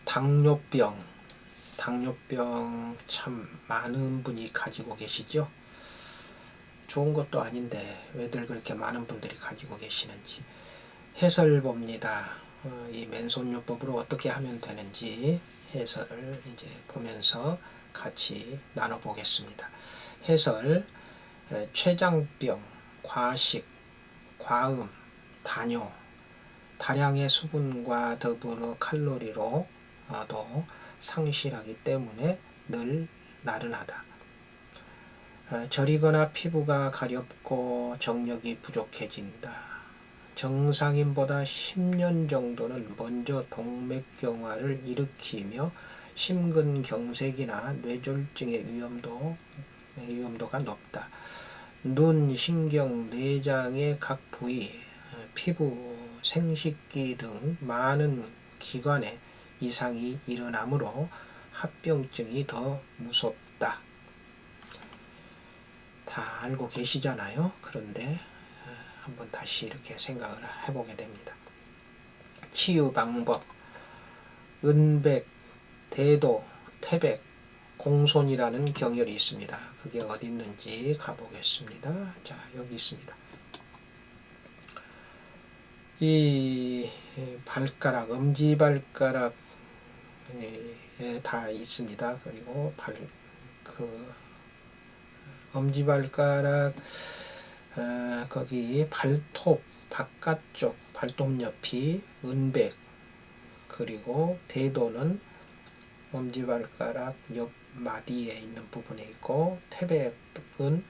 당뇨병 참 많은 분이 가지고 계시죠. 좋은 것도 아닌데 왜들 그렇게 많은 분들이 가지고 계시는지 해설 봅니다. 이 맨손요법으로 어떻게 하면 되는지 해설을 이제 보면서 같이 나눠보겠습니다. 해설, 췌장병, 과식, 과음, 당뇨, 다량의 수분과 더불어 칼로리로도 상실하기 때문에 늘 나른하다. 저리거나 피부가 가렵고 정력이 부족해진다. 정상인보다 10년 정도는 먼저 동맥경화를 일으키며 심근경색이나 뇌졸중의 위험도가 높다. 눈, 신경, 내장의 각 부위, 피부, 생식기 등 많은 기관에 이상이 일어나므로 합병증이 더 무섭다. 다 알고 계시잖아요. 그런데 한번 다시 이렇게 생각을 해보게 됩니다. 치유 방법, 은백, 대도, 태백, 공손이라는 경혈이 있습니다. 그게 어디 있는지 가보겠습니다. 자, 여기 있습니다. 이 발가락, 엄지발가락에 다 있습니다. 그리고 엄지발가락 거기 발톱 바깥쪽 발톱 옆이 은백, 그리고 대도는 엄지발가락 옆 마디에 있는 부분에 있고, 태백은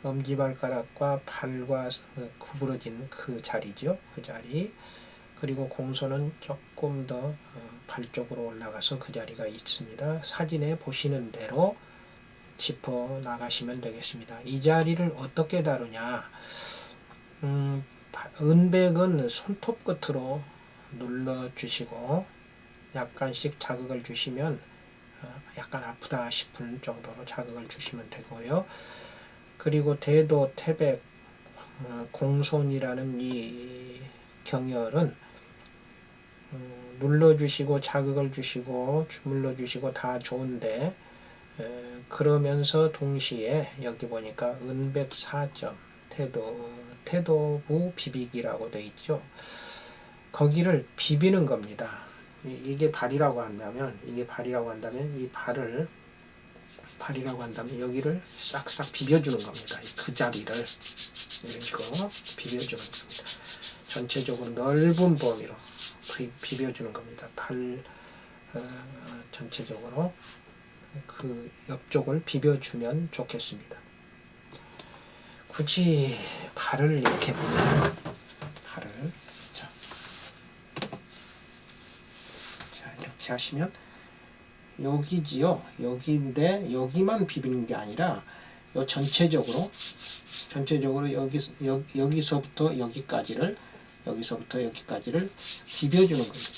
엄지발가락과 팔과 구부러진 그 자리죠. 그 자리. 그리고 공손은 조금 더 발 쪽으로 올라가서 그 자리가 있습니다. 사진에 보시는 대로 짚어 나가시면 되겠습니다. 이 자리를 어떻게 다루냐. 은백은 손톱 끝으로 눌러주시고 약간씩 자극을 주시면 약간 아프다 싶은 정도로 자극을 주시면 되고요. 그리고 대도, 태백, 공손이라는 이 경혈은 눌러주시고 자극을 주시고 주물러주시고 다 좋은데, 그러면서 동시에 여기 보니까 은백 4점 태도부 비비기라고 되어 있죠. 거기를 비비는 겁니다. 이게 발이라고 한다면 이 발이라고 한다면 여기를 싹싹 비벼주는 겁니다. 그 자리를 이거 비벼주는 겁니다. 전체적으로 넓은 범위로 비벼주는 겁니다. 발 전체적으로 그 옆쪽을 비벼주면 좋겠습니다. 굳이 발을 이렇게 보면 자 이렇게 하시면 여기지요. 여기인데 여기만 비비는 게 아니라 요 전체적으로 여기서부터 여기까지를 비벼주는 겁니다.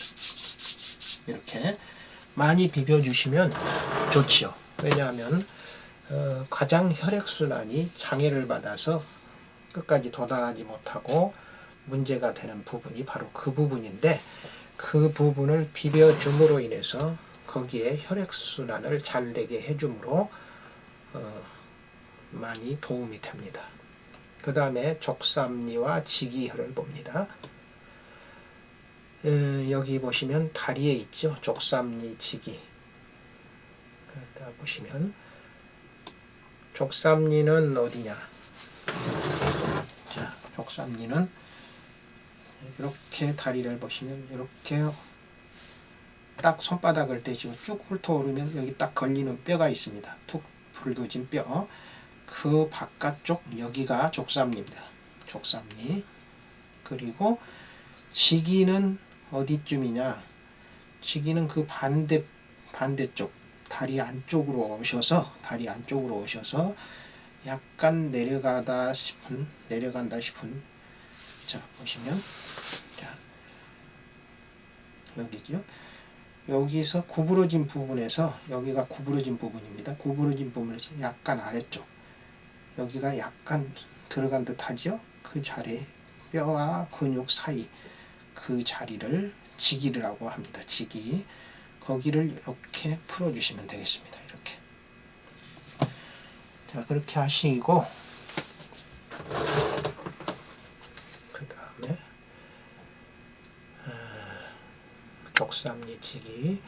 이렇게 많이 비벼주시면 좋지요. 왜냐하면 가장 혈액순환이 장애를 받아서 끝까지 도달하지 못하고 문제가 되는 부분이 바로 그 부분인데, 그 부분을 비벼줌으로 인해서 거기에 혈액순환을 잘 되게 해줌으로 많이 도움이 됩니다. 그 다음에 족삼리와 지기혈을 봅니다. 여기 보시면 다리에 있죠. 족삼리, 지기. 보시면 족삼리는 어디냐. 자, 족삼리는 이렇게 다리를 보시면 이렇게 딱 손바닥을 대시고 쭉 훑어오르면 여기 딱 걸리는 뼈가 있습니다. 툭 붉어진 뼈. 그 바깥쪽 여기가 족삼리입니다. 족삼리. 그리고 지기는 어디쯤이냐. 지기는 그 반대쪽 다리 안쪽으로 오셔서 약간 내려간다 싶은 자 보시면 자 여기죠. 여기서 구부러진 부분에서 여기가 구부러진 부분입니다. 구부러진 부분에서 약간 아래쪽 여기가 약간 들어간 듯 하죠. 그 자리 뼈와 근육 사이 그 자리를 지기라고 합니다. 지기. 거기를 이렇게 풀어주시면 되겠습니다. 이렇게. 자, 그렇게 하시고 그 다음에 족삼리치기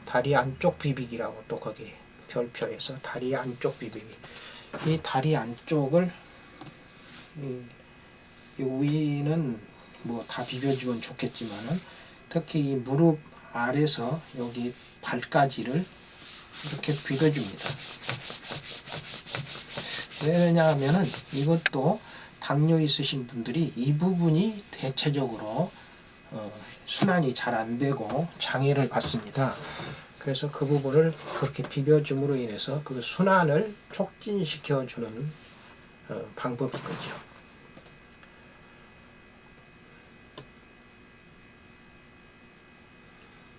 다리 안쪽 비비기라고 또 거기 별표에서 다리 안쪽 비비기, 이 다리 안쪽을 이 위는 뭐 다 비벼주면 좋겠지만은 특히 이 무릎 아래서 여기 발까지를 이렇게 비벼줍니다. 왜냐하면은 이것도 당뇨 있으신 분들이 이 부분이 대체적으로 순환이 잘 안 되고 장애를 받습니다. 그래서 그 부분을 그렇게 비벼줌으로 인해서 그 순환을 촉진시켜 주는 방법인 거죠.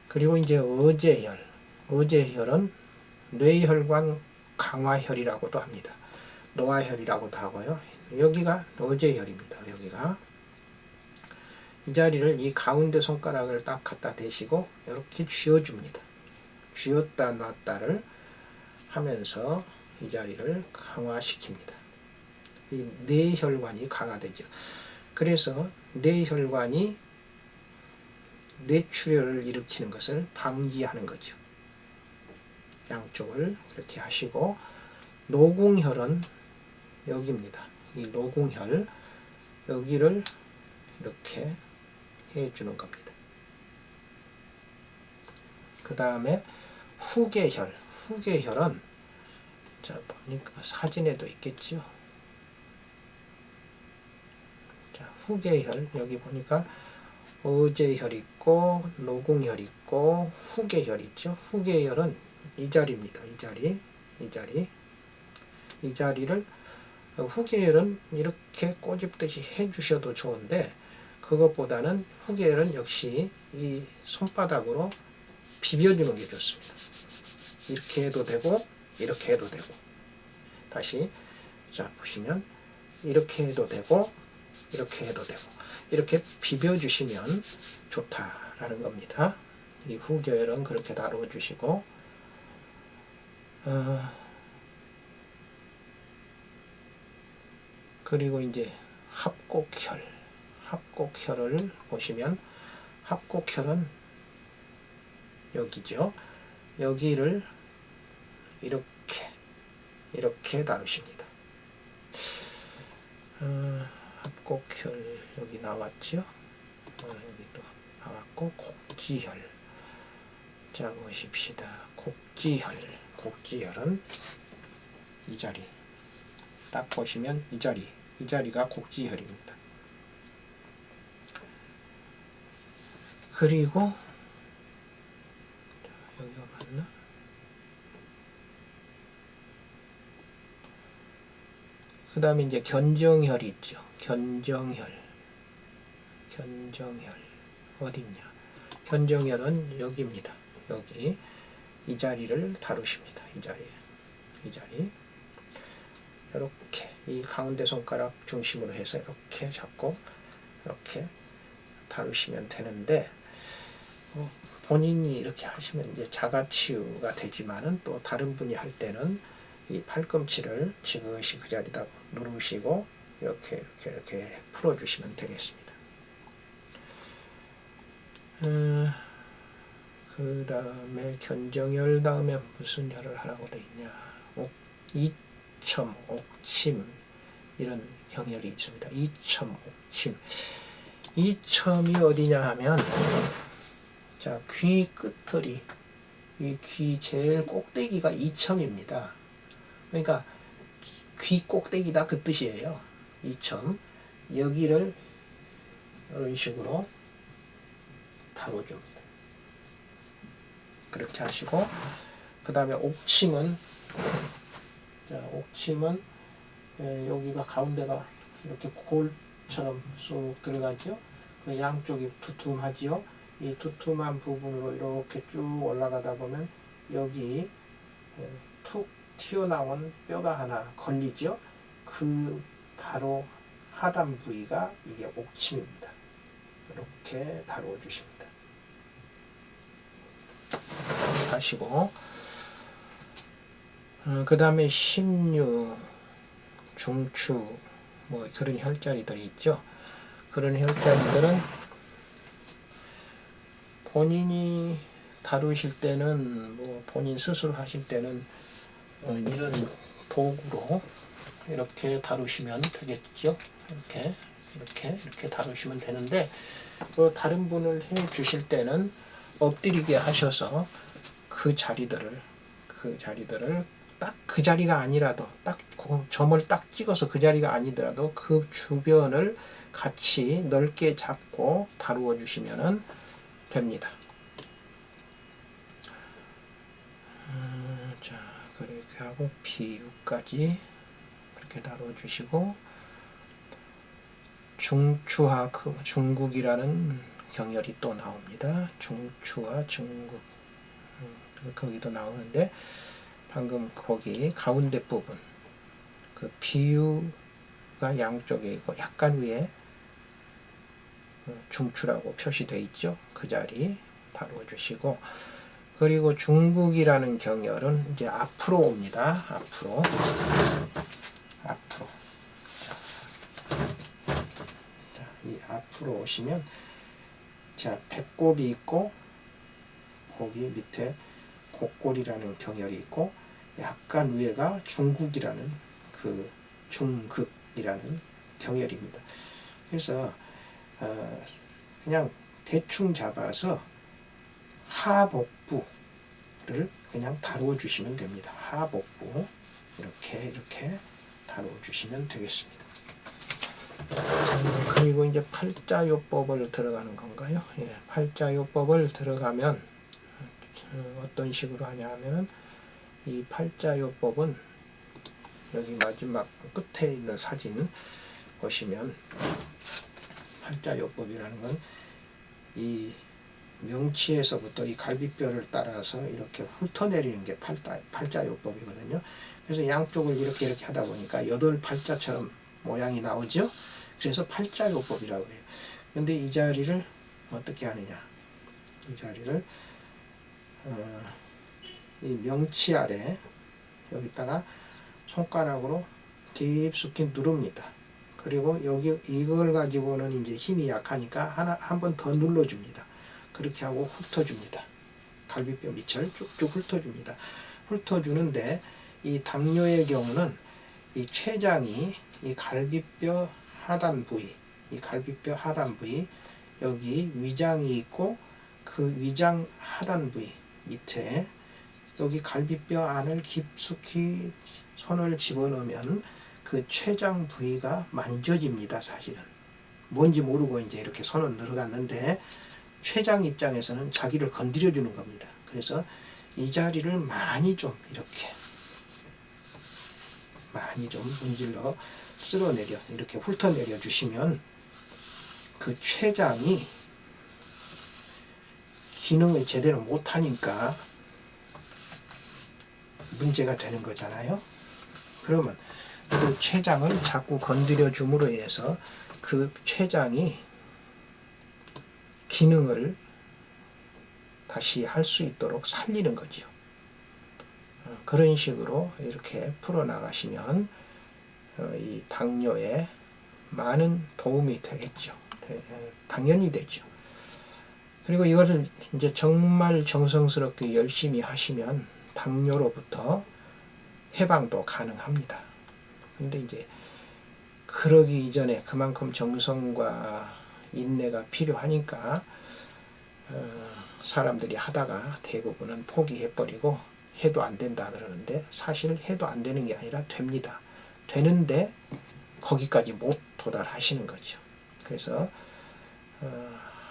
그리고 이제 어제혈, 어제혈은 뇌혈관 강화혈이라고도 합니다. 노화혈이라고도 하고요. 여기가 어제혈입니다. 여기가 이 자리를 이 가운데 손가락을 딱 갖다 대시고 이렇게 쥐어줍니다. 쥐었다 놨다를 하면서 이 자리를 강화시킵니다. 이 뇌혈관이 강화되죠. 그래서 뇌혈관이 뇌출혈을 일으키는 것을 방지하는 거죠. 양쪽을 그렇게 하시고, 노궁혈은 여기입니다. 이 노궁혈 여기를 이렇게 해주는 겁니다. 그 다음에 후계혈, 후계혈은 자 보니까 사진에도 있겠죠. 자, 후계혈 여기 보니까 어제혈 있고 노궁혈 있고 후계혈 있죠. 후계혈은 이 자리입니다. 이 자리, 이 자리, 이 자리를 후계혈은 이렇게 꼬집듯이 해주셔도 좋은데 그것보다는 후계혈은 역시 이 손바닥으로 비벼주는 게 좋습니다. 이렇게 해도 되고 이렇게 해도 되고, 다시 자 보시면 이렇게 해도 되고 이렇게 해도 되고 이렇게 비벼주시면 좋다라는 겁니다. 이 후계혈은 그렇게 다뤄주시고, 그리고 이제 합곡혈, 합곡혈을 보시면 합곡혈은 여기죠. 여기를 이렇게 다루십니다. 합곡혈 여기 나왔죠. 여기도 나왔고, 곡지혈. 자 보십시다. 곡지혈, 곡지혈은 이 자리 딱 보시면 이 자리가 곡지혈입니다. 그리고 여기가 맞나? 그 다음에 이제 견정혈이 있죠. 견정혈 어딨냐? 견정혈은 여기입니다. 여기 이 자리를 다루십니다. 이 자리 이렇게 이 가운데 손가락 중심으로 해서 이렇게 잡고 이렇게 다루시면 되는데, 본인이 이렇게 하시면 이제 자가치유가 되지만은 또 다른 분이 할 때는 이 팔꿈치를 지그시 그 자리다 누르시고 이렇게 풀어주시면 되겠습니다. 그 다음에 견정혈 다음에 무슨 혈을 하라고 돼 있냐? 이첨, 옥침 이런 경혈이 있습니다. 이첨, 옥침. 이첨이 어디냐 하면 자 귀 끝털이, 이 귀 제일 꼭대기가 이첨입니다. 그러니까 귀 꼭대기다 그 뜻이에요. 이첨. 여기를 이런 식으로 다뤄줍니다. 그렇게 하시고, 그 다음에 옥침은 여기가 가운데가 이렇게 골처럼 쏙 들어가죠. 그 양쪽이 두툼하지요. 이 두툼한 부분으로 이렇게 쭉 올라가다 보면 여기 툭 튀어나온 뼈가 하나 걸리죠. 그 바로 하단 부위가 이게 옥침입니다. 이렇게 다루어 주십니다. 하시고, 그 다음에 심유, 중추, 뭐 그런 혈자리들이 있죠. 그런 혈자리들은 본인이 다루실 때는, 뭐 본인 스스로 하실 때는 이런 도구로 이렇게 다루시면 되겠죠. 이렇게 다루시면 되는데, 다른 분을 해 주실 때는 엎드리게 하셔서 그 자리들을 딱 그 자리가 아니라도, 딱 점을 딱 찍어서 그 자리가 아니더라도 그 주변을 같이 넓게 잡고 다루어 주시면 됩니다. 자, 그렇게 하고 비유까지 그렇게 다루어 주시고, 중추와 중국이라는 경열이 또 나옵니다. 중추와 중국, 거기도 나오는데, 방금 거기 가운데 부분, 그 비유가 양쪽에 있고 약간 위에 중추라고 표시되어 있죠. 그 자리 다루어 주시고, 그리고 중국이라는 경열은 이제 앞으로 옵니다. 앞으로. 자, 이 앞으로 오시면, 자, 배꼽이 있고, 거기 밑에 곡골이라는 경열이 있고, 약간 위에가 중국이라는 그 중극이라는 경열입니다. 그래서 그냥 대충 잡아서 하복부를 그냥 다루어 주시면 됩니다. 하복부 이렇게 다루어 주시면 되겠습니다. 그리고 이제 팔자요법을 들어가는 건가요? 예, 팔자요법을 들어가면 어떤 식으로 하냐 하면은, 이 팔자요법은 여기 마지막 끝에 있는 사진 보시면, 팔자요법이라는 건 이 명치에서부터 이 갈비뼈를 따라서 이렇게 훑어내리는 게 팔자요법이거든요. 그래서 양쪽을 이렇게 하다 보니까 8팔자처럼 모양이 나오죠. 그래서 팔자요법이라고 그래요. 근데 이 자리를 어떻게 하느냐, 이 자리를 이 명치 아래 여기다가 손가락으로 깊숙이 누릅니다. 그리고 여기 이걸 가지고는 이제 힘이 약하니까 한 번 더 눌러줍니다. 그렇게 하고 훑어줍니다. 갈비뼈 밑을 쭉쭉 훑어줍니다. 훑어주는데, 이 당뇨의 경우는 이 췌장이 이 갈비뼈 하단 부위, 여기 위장이 있고, 그 위장 하단 부위 밑에 여기 갈비뼈 안을 깊숙이 손을 집어넣으면 그 췌장 부위가 만져집니다. 사실은 뭔지 모르고 이제 이렇게 손을 들어갔는데, 췌장 입장에서는 자기를 건드려 주는 겁니다. 그래서 이 자리를 많이 좀 문질러 쓸어내려, 이렇게 훑어내려 주시면 그 췌장이 기능을 제대로 못하니까 문제가 되는 거잖아요. 그러면 그 췌장을 자꾸 건드려 줌으로 인해서 그 췌장이 기능을 다시 할 수 있도록 살리는 거죠. 그런 식으로 이렇게 풀어나가시면 이 당뇨에 많은 도움이 되겠죠. 당연히 되죠. 그리고 이것을 이제 정말 정성스럽게 열심히 하시면 당뇨로부터 해방도 가능합니다. 근데 이제 그러기 이전에 그만큼 정성과 인내가 필요하니까 사람들이 하다가 대부분은 포기해버리고 해도 안 된다 그러는데, 사실 해도 안 되는 게 아니라 됩니다. 되는데 거기까지 못 도달하시는 거죠. 그래서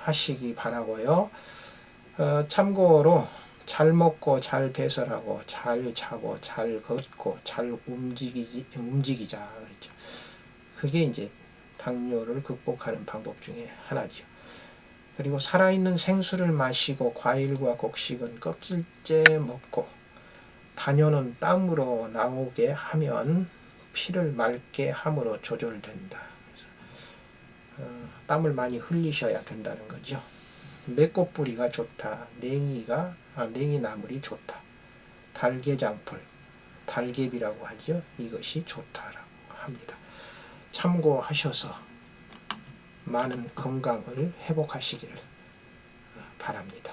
하시기 바라고요. 참고로 잘 먹고 잘 배설하고 잘 자고 잘 걷고 잘 움직이자 그랬죠. 그게 이제 당뇨를 극복하는 방법 중에 하나죠. 그리고 살아있는 생수를 마시고 과일과 곡식은 껍질째 먹고 단연은 땀으로 나오게 하면 피를 맑게 함으로 조절된다. 그래서 땀을 많이 흘리셔야 된다는 거죠. 매꽃뿌리가 좋다. 냉이나물이 좋다. 달개장풀, 달개비라고 하죠. 이것이 좋다라고 합니다. 참고하셔서 많은 건강을 회복하시기를 바랍니다.